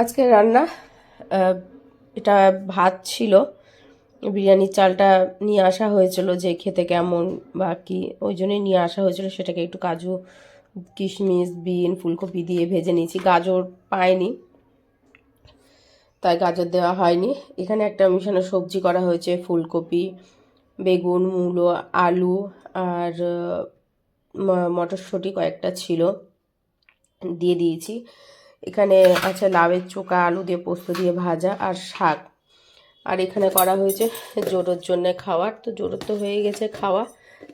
আজকে রান্না এটা ভাত ছিল, বিরিয়ানির চালটা নিয়ে আসা হয়েছিল যে খেতে কেমন বা কি, ওই জন্যই নিয়ে আসা হয়েছিল। সেটাকে একটু কাজু, কিশমিশ, বিন, ফুলকপি দিয়ে ভেজে নিয়েছি। গাজর পাইনি, তাই গাজর দেওয়া হয়নি। এখানে একটা মিশানো সবজি করা হয়েছে, ফুলকপি, বেগুন, মূলো, আলু আর মটরশুঁটি কয়েকটা ছিল, দিয়ে দিয়েছি। এখানে আছে লাউয়ের চোখা, আলু দিয়ে পোস্ত দিয়ে ভাজা আর শাক। আর এখানে করা হয়েছে জোরোর জন্য খাওয়ার। তো জোরোর তো হয়ে গেছে খাওয়া,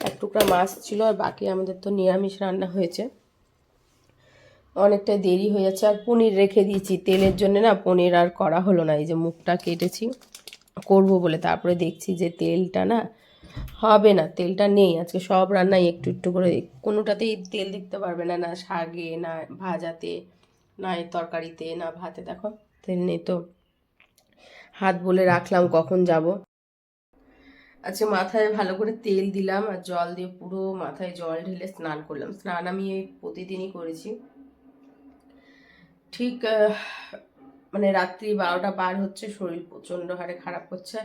এক টুকরা মাছ ছিল, আর বাকি আমাদের তো নিরামিষ রান্না হয়েছে। অনেকটা দেরি হয়ে যাচ্ছে। আর পনির রেখে দিয়েছি তেলের জন্য, না পনির আর করা হলো না। এই যে মুখটা কেটেছি করব বলে, তারপরে দেখছি যে তেলটা না হবে না, তেলটা নেই। আজকে সব রান্নায় একটু একটু করে, কোনোটাতেই তেল দেখতে পারবে না, না শাকে, না ভাজাতে, না এই তরকারিতে, না ভাতে। দেখো তেল নেই, তো হাত বলে রাখলাম কখন যাব। আজকে মাথায় ভালো করে তেল দিলাম আর জল দিয়ে পুরো মাথায় জল ঢেলে স্নান করলাম। স্নান আমি এই প্রতিদিনই করেছি। ঠিক মানে রাত্রি 12টা পার হচ্ছে, শরীর প্রচণ্ড হারে খারাপ হচ্ছে।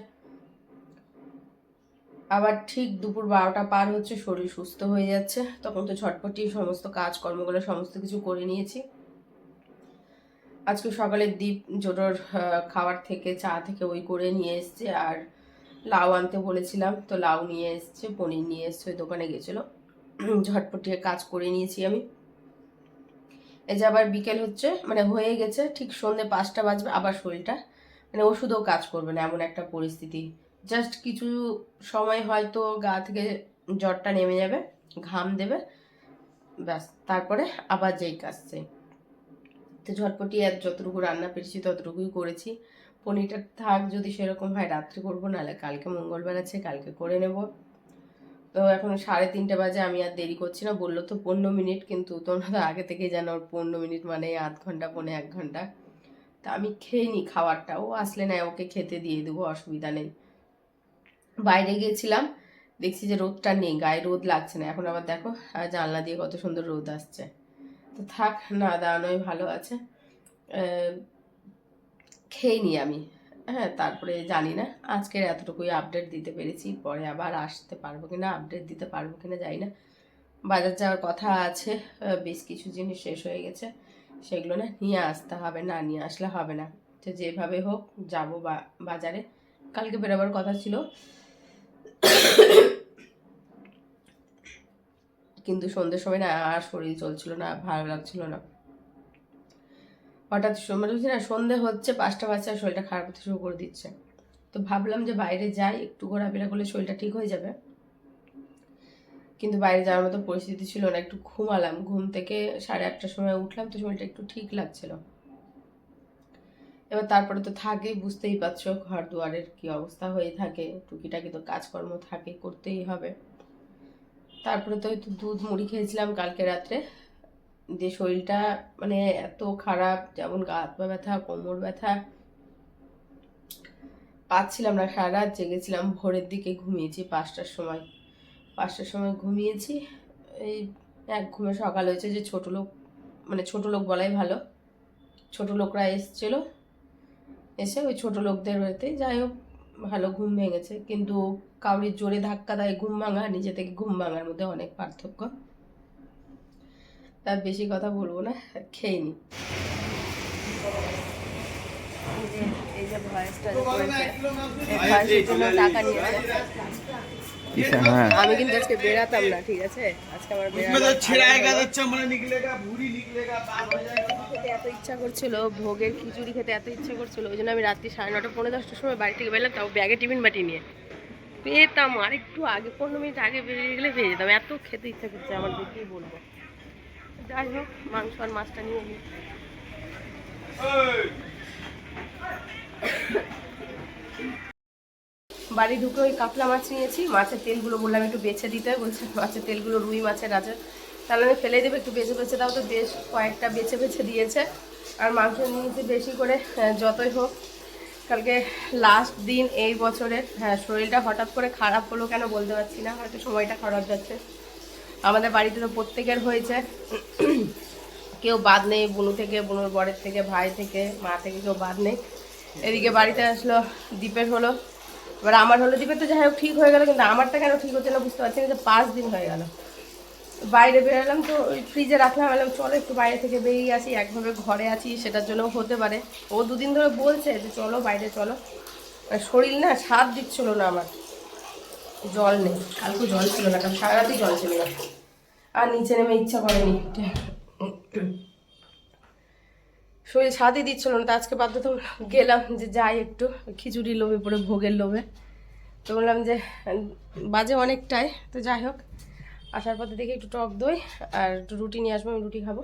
আবার ঠিক দুপুর 12টা পার হচ্ছে, শরীর সুস্থ হয়ে যাচ্ছে। তখন তো ঝটপটি সমস্ত কাজকর্মগুলো সমস্ত কিছু করে নিয়েছি। আজকে সকালে দীপ জোটোর খাবার থেকে, চা থেকে ওই করে নিয়ে এসছে। আর লাউ আনতে বলেছিলাম, তো লাউ নিয়ে এসছে, পনির নিয়ে এসছে, ওই দোকানে গেছিলো। ঝটপটিয়ে কাজ করে নিয়েছি আমি। এই যে আবার বিকেল হচ্ছে, মানে হয়ে গেছে, ঠিক সন্ধ্যে 5টা বাজবে, আবার শরীরটা মানে ওষুধও কাজ করবে না, এমন একটা পরিস্থিতি। জাস্ট কিছু সময় হয়তো গা থেকে জ্বরটা নেমে যাবে, ঘাম দেবে, ব্যাস, তারপরে আবার যেই কাজ সেই। তো ঝটপটি আর যতটুকু রান্না পেরেছি ততটুকুই করেছি। পনিরটা থাক, যদি সেরকম হয় রাত্রে করবো, নাহলে কালকে মঙ্গলবার আছে, কালকে করে নেব। তো এখন 3:30 বাজে, আমি আর দেরি করছি না। বললো তো 15 মিনিট, কিন্তু তোমরা তো আগে থেকেই জানো 15 মিনিট মানে আধ ঘন্টা, 1.5 ঘন্টা। তা আমি খেয়ে নি খাবারটা, ও আসলে না, ওকে খেতে দিয়ে দেবো, অসুবিধা নেই। বাইরে গিয়েছিলাম, দেখছি যে রোদটা নেই, গায়ে রোদ লাগছে না। এখন আবার দেখো জানলা দিয়ে কত সুন্দর রোদ আসছে। তো থাক, না দাঁড়ানোই ভালো আছে। খেয়ে নি আমি। হ্যাঁ, তারপরে জানি না, আজকের এতটুকুই আপডেট দিতে পেরেছি। পরে আবার আসতে পারবো কিনা, আপডেট দিতে পারবো কিনা জানি না। বাজার যাওয়ার কথা আছে, বেশ কিছু জিনিস শেষ হয়ে গেছে, সেগুলো না নিয়ে আসতে হবে, না নিয়ে আসলে হবে না। তো যেভাবে হোক যাবো বাজারে। কালকে বেরোবার কথা ছিল, কিন্তু সন্ধ্যের সময় না আর শরীর চলছিল না, ভালো লাগছিল না। হঠাৎ মানে না, সন্ধে হচ্ছে, 5টা বাজছে, আর শরীরটা খারাপ হতে শুরু করে দিচ্ছে। তো ভাবলাম যে বাইরে যাই, একটু ঘোরাফেরা করলে শরীরটা ঠিক হয়ে যাবে। কিন্তু বাইরে যাওয়ার মতো পরিস্থিতি ছিল না। একটু ঘুমালাম, ঘুম থেকে 8:30টার সময় উঠলাম, তো শরীরটা একটু ঠিক লাগছিল। এবার তারপরে তো থাকেই, বুঝতেই পারছো, ঘর দুয়ারের কি অবস্থা হয়ে থাকে, টুকিটাকি তো কাজকর্ম থাকে, করতেই হবে। তারপরে তো একটু দুধ মুড়ি খেয়েছিলাম কালকে রাত্রে, যে শরীরটা মানে এত খারাপ, যেমন গা হাত পা ব্যথা, কোমর ব্যথা, পাচ্ছিলাম না। সারা রাত জেগেছিলাম, ভোরের দিকে ঘুমিয়েছি 5টার সময়। 5টার সময় ঘুমিয়েছি, এই এক ঘুমে সকাল হয়েছে। যে ছোট লোক, মানে ছোট লোক বলাই ভালো, ছোট লোকরা এসেছিল, এসে ওই ছোট লোকদের হইতে যাই হোক ভালো ঘুম ভেঙেছে। কিন্তু কাউরির জোরে ধাক্কা দেয় ঘুম ভাঙা, নিজে থেকে ঘুম ভাঙার মধ্যে অনেক পার্থক্য। তার বেশি কথা বলবো না, খেয়ে নি। এই যে ভয়েসটা টাকা নিয়েছে। আমি কিন্তু আজকে বেরাতাম না, ঠিক আছে? আজকে আমার খেতে এত ইচ্ছা করছিল, ভোগের খিচুড়ি খেতে এত ইচ্ছা করছিল, ওই জন্য আমি রাত্রি 9:30 পৌনে 10টার সময় বাড়ি থেকে বেরোলাম। তাও ব্যাগে টিফিন বাটি নিয়ে পেতাম, আর একটু আগে 15 মিনিট আগে বেরিয়ে গেলে পেয়ে যেতাম। এত খেতে ইচ্ছা করছে আমার, দেখেই বলবো। যাই হোক, মাংস আর মাছটা নিয়ে নিই। বাড়ি ঢুকে ওই কাতলা মাছ নিয়েছি, মাছের তেলগুলো বললাম একটু বেছে দিতে, বলছে মাছের তেলগুলো রুই মাছের আছে, তাহলে আমি ফেলে দেবে, একটু বেছে বেছে দাও। তো বেশ কয়েকটা বেছে বেছে দিয়েছে। আর মাংস নিয়েছি বেশি করে, যতই হোক কালকে লাস্ট দিন এই বছরের। হ্যাঁ, শরীরটা হঠাৎ করে খারাপ হলো কেন বলতে পারছি না, হয়তো সময়টা খারাপ যাচ্ছে। আমাদের বাড়িতে তো প্রত্যেকের হয়েছে, কেউ বাদ নেই, বুনু থেকে, বুনুর বরের থেকে, ভাই থেকে, মা থেকে কেউ বাদ নেই। এদিকে বাড়িতে আসলো, দীপের হলো, এবার আমার হলো। দীপের তো যাই হোক ঠিক হয়ে গেল, কিন্তু আমারটা কেন ঠিক হচ্ছে না বুঝতে পারছি না, যে 5 দিন হয়ে গেল। বাইরে বেরোলাম তো ওই ফ্রিজে রাখলাম, বললাম চলো একটু বাইরে থেকে বেরিয়ে আসি, একভাবে ঘরে আছি সেটার জন্য হতে পারে। ও 2 দিন ধরে বলছে যে চলো বাইরে চলো, শরীর না সাথ দিচ্ছিল না আমার, জল নেই, কালকে জল ছিল না, কারণ সারা রাতই জল ছিল না, আর নিচে নেমে ইচ্ছা করেনি, শরীর সাথই দিচ্ছিল না। তো আজকে বাধ্যতা গেলাম যে যাই একটু, খিচুড়ি লোভে পড়ে, ভোগের লোভে। তো বললাম যে বাজে অনেকটাই, তো যাই হোক আসার পথে দেখে একটু টক দই আর একটু রুটি নিয়ে আসবো, আমি রুটি খাবো।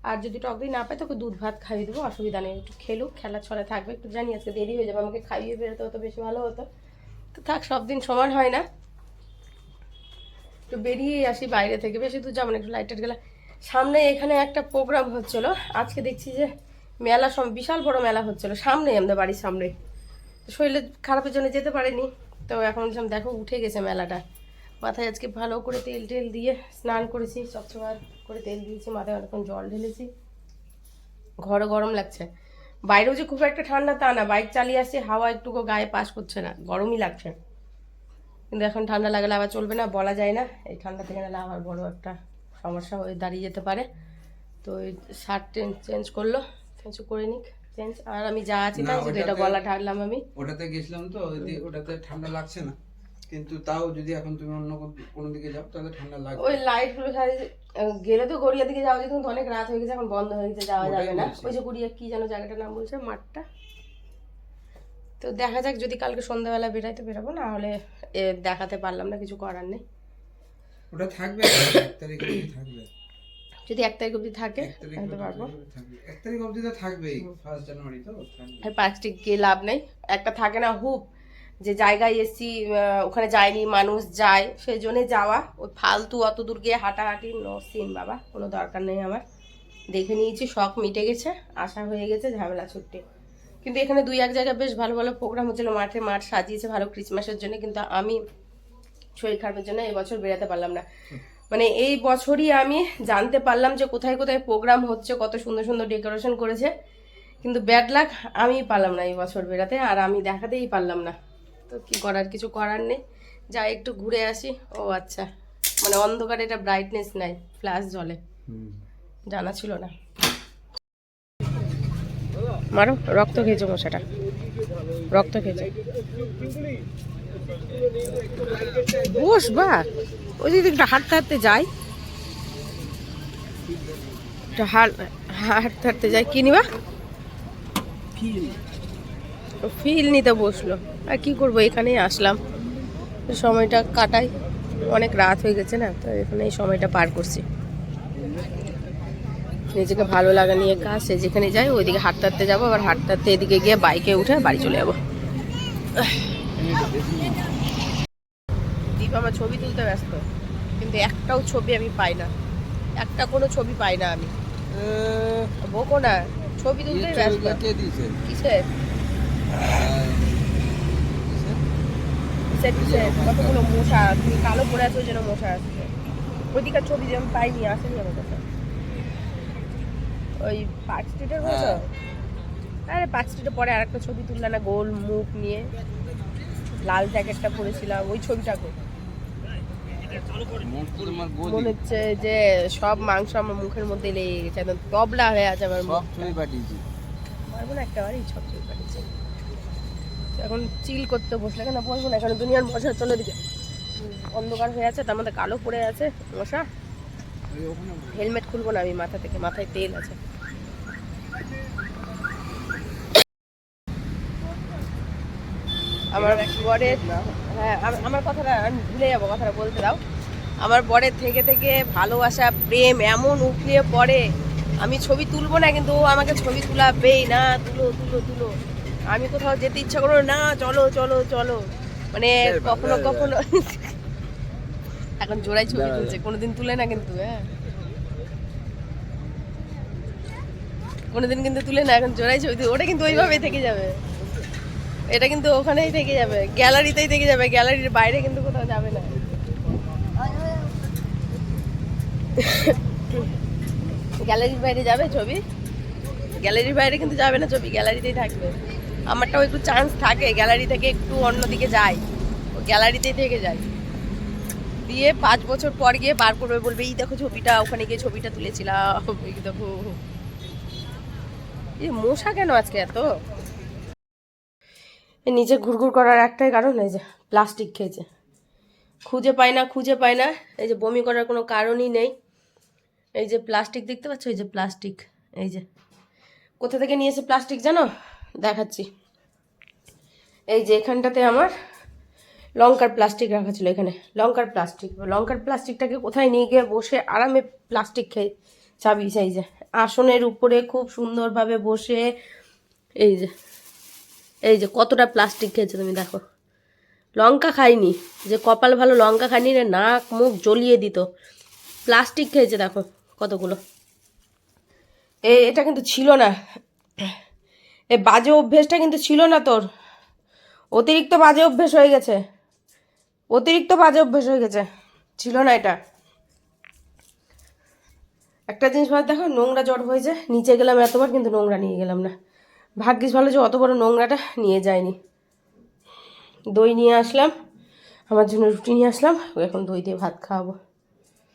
আর যদি টক দই না পাই তোকে দুধ ভাত খাইয়ে দেবো, অসুবিধা নেই, একটু খেলুক, খেলার ছলে থাকবে। একটু জানি আজকে দেরি হয়ে যাবে, আমাকে খাইয়ে বেরোতে হতো, বেশি ভালো হতো। তো থাক, সব দিন সমান হয় না, একটু বেরিয়েই আসি বাইরে থেকে, বেশি দূর যাবো না, একটু লাইটার গেলা। সামনে এখানে একটা প্রোগ্রাম হচ্ছিলো আজকে, দেখছি যে মেলা, বিশাল বড় মেলা হচ্ছিলো সামনে, আমাদের বাড়ির সামনে। শরীরে খারাপের জন্য যেতে পারিনি, তো এখন দেখো উঠে গেছে মেলাটা। মাথায় আজকে ভালো করে তেল টেল দিয়ে স্নান করেছি, চকচকার করে তেল দিয়েছি, মাথায় অনেকক্ষণ জল ঢেলেছি। ঘরে গরম লাগছে, বাইরেও যে খুব একটা ঠান্ডা তা না, বাইক চালিয়ে আসছি, হাওয়া একটুকু গায়ে পাস করছে না, গরমই লাগছে। কিন্তু এখন ঠান্ডা লাগলে আবার চলবে না, বলা যায় না, এই ঠান্ডা থেকে নাহলে আবার বড় একটা সমস্যা হয়ে দাঁড়িয়ে যেতে পারে। তো ওই শার্ট চেঞ্জ করলো, চেঞ্জ করে নিক চেঞ্জ। আর আমি যা আছি তাই শুধু এটা গলা ঢাললাম। আমি ওটাতে গেছিলাম তো, ওটাতে ঠান্ডা লাগছে না, কিন্তু তাও যদি এখন তুমি অন্য কোনো দিকে যাও তাহলে ঠান্ডা লাগবে। ওই লাইটগুলো গেলে তো গড়িয়া দিকে যাওয়া যেত, কিন্তু অনেক রাত হয়ে গেছে, এখন বন্ধ হয়ে গেছে, যাওয়া যাবে না। ওই যে গড়িয়া কি যেন জায়গাটার নাম বলছে, মাঠটা। তো দেখা যাক, যদি কালকে সন্ধ্যাবেলা বেরাই তো বেরাবো, না হলে দেখাতে পারলাম না, কিছু করার নেই। ওটা থাকবে 1 তারিখ অবধি থাকবে, যদি 1 তারিখ অবধি থাকে আনতে পারবো। 1 তারিখ অবধি তো থাকবেই, 1 জানুয়ারি তো থাকবে। আর 5 তারিখ গিয়ে লাভ নেই, একটা থাকে না হুপ, যে জায়গায় এসছি ওখানে যায়নি, মানুষ যায়, সেই জন্য যাওয়া। ওই ফালতু অত দূর গিয়ে হাঁটাহাঁটি নো সিন বাবা, কোনো দরকার নেই আমার। দেখে নিয়েছি, শখ মিটে গেছে, আশা হয়ে গেছে, ঝামেলা ছুটে। কিন্তু এখানে 2-1 জায়গায় বেশ ভালো ভালো প্রোগ্রাম হচ্ছিলো, মাঠ সাজিয়েছে ভালো ক্রিসমাসের জন্য, কিন্তু আমি শরীর খারাপের জন্য এবছর বেরোতে পারলাম না। মানে এই বছরই আমি জানতে পারলাম যে কোথায় কোথায় প্রোগ্রাম হচ্ছে, কত সুন্দর সুন্দর ডেকোরেশন করেছে, কিন্তু ব্যাড লাক, আমি পারলাম না এই বছর বেরোতে, আর আমি দেখাতেই পারলাম না। তো কি করার, কিছু করার নেই, যাই একটু ঘুরে আসি। ও আচ্ছা, মানে অন্ধকারে এটা ব্রাইটনেস নাই, ফ্ল্যাশ জ্বলে, জানা ছিল না। মারো, রক্ত খেয়েছে মশাটা, রক্ত খেয়েছে। বস বা, ওই দিকে একটু হাঁটতে হাঁটতে যাই, হাঁটতে হাঁটতে যাই। কি নিবা? ফিল নিতে বসলো, আর কি করবো, এখানেই আসলাম, সময়টা কাটাই, অনেক রাত হয়ে গেছে না, তো এখানে এই সময়টা পার করছি। নিজেকে ভালো লাগা নিয়ে কাজ, সে যেখানে যাই ওইদিকে হাঁটতে হাঁটতে যাবো, আবার হাঁটতে হাঁটতে এদিকে গিয়ে বাইকে উঠে বাড়ি চলে যাবো। দীপ আমার ছবি তুলতে ব্যস্ত, কিন্তু একটাও ছবি আমি পাই না, একটা কোনো ছবি পাই না আমি। বকো না, ছবি তুলতে ব্যস্ত। কিসের কতগুলো মশা, তুমি কালো পড়ে আছো যেন মশা আসছে, ওইদিকার ছবি যে আমি পাইনি, আসেনি আমার কাছে। ওই পার্ক স্ট্রিটের বলছো? আরে পার্ক স্ট্রিটে পরে আর একটা ছবি তুললা না, গোল মুখ নিয়ে, লাল জ্যাকেটটা পরেছিলাম, ওই ছবিটা মনে হচ্ছে যে সব মাংস আমার মুখের মধ্যে লেগে গেছে, একদম তবলা হয়ে আছে আমার মুখ। পারবো না একটা বারই, সব ছবি পাঠিয়েছি। এখন চিল করতে বসলে কেন বলবো না, এখানে দুনিয়ার মশা চলে দিকে অন্ধকার হয়ে আছে, তার মধ্যে কালো পড়ে আছে মশা। হেলমেট খুলবো না আমি মাথা থেকে, মাথায় তেল আছে। আমার বরের, হ্যাঁ আমার কথাটা আমি ভুলে যাবো, কথাটা বলতে দাও। আমার বরের থেকে থেকে ভালোবাসা, প্রেম এমন উঠলিয়ে পড়ে, আমি ছবি তুলবো না, কিন্তু ও আমাকে ছবি তুলাবেই, না তুলো তুলো তুলো। আমি কোথাও যেতে ইচ্ছা করবো না, চলো চলো চলো, মানে কখনো কখনো। এখন জোড়াই ছবি তুলছে, কোনোদিন তুলে না কিন্তু, হ্যাঁ কোনোদিন কিন্তু তুলে না, এখন জোড়াই ছবি তুলে। ওটা কিন্তু ওইভাবেই থেকে যাবে, এটা কিন্তু ওখানেই থেকে যাবে, গ্যালারিতেই থেকে যাবে, গ্যালারির বাইরে কিন্তু কোথাও যাবে না। গ্যালারির বাইরে যাবে ছবি? গ্যালারির বাইরে কিন্তু যাবে না ছবি, গ্যালারিতেই থাকবে। আমারটাও একটু চান্স থাকে গ্যালারি থেকে একটু অন্যদিকে যাই, ও গ্যালারিতেই থেকে যাই, দিয়ে 5 বছর পর গিয়ে বার করবে, বলবে এই দেখো ছবিটা, ওখানে গিয়ে ছবিটা তুলেছিলাম, এই দেখো। এই মশা কেন আজকে এত? এর নিচে ঘুরঘুর করার একটাই কারণ, এই যে প্লাস্টিক খেয়েছে, খুঁজে পায় না, খুঁজে পায় না। এই যে বমি করার কোনো কারণই নেই। এই যে প্লাস্টিক দেখতে পাচ্ছ, এই যে প্লাস্টিক, এই যে কোথা থেকে নিয়েছে প্লাস্টিক জানো? দেখাচ্ছি। এই যে এখানটাতে আমার লঙ্কার প্লাস্টিক রাখা ছিল, এখানে লঙ্কার প্লাস্টিক, লঙ্কার প্লাস্টিকটাকে কোথায় নিয়ে গিয়ে বসে আরামে প্লাস্টিক খেয়ে চাবি। এই যে আসনের উপরে খুব সুন্দরভাবে বসে, এই যে এই যে কতটা প্লাস্টিক খেয়েছে তুমি দেখো। লঙ্কা খাইনি, যে কপাল ভালো লঙ্কা খাইনি রে, নাক মুখ জ্বলিয়ে দিত। প্লাস্টিক খেয়েছে দেখো কতগুলো। এটা কিন্তু ছিল না, এই বাজে অভ্যেসটা কিন্তু ছিল না তোর, অতিরিক্ত বাজে অভ্যেস হয়ে গেছে, অতিরিক্ত বাজে অভ্যেস হয়ে গেছে, ছিল না এটা। একটা জিনিস ভালো দেখো, নোংরা জড় হয়েছে, নিচে গেলাম এতবার কিন্তু নোংরা নিয়ে গেলাম না। ভাগ্যিস ভালো যে অত বড় নোংরাটা নিয়ে যায়নি। দই নিয়ে আসলাম, আমার জন্য রুটি নিয়ে আসলাম, এখন দই দিয়ে ভাত খাওয়াবো।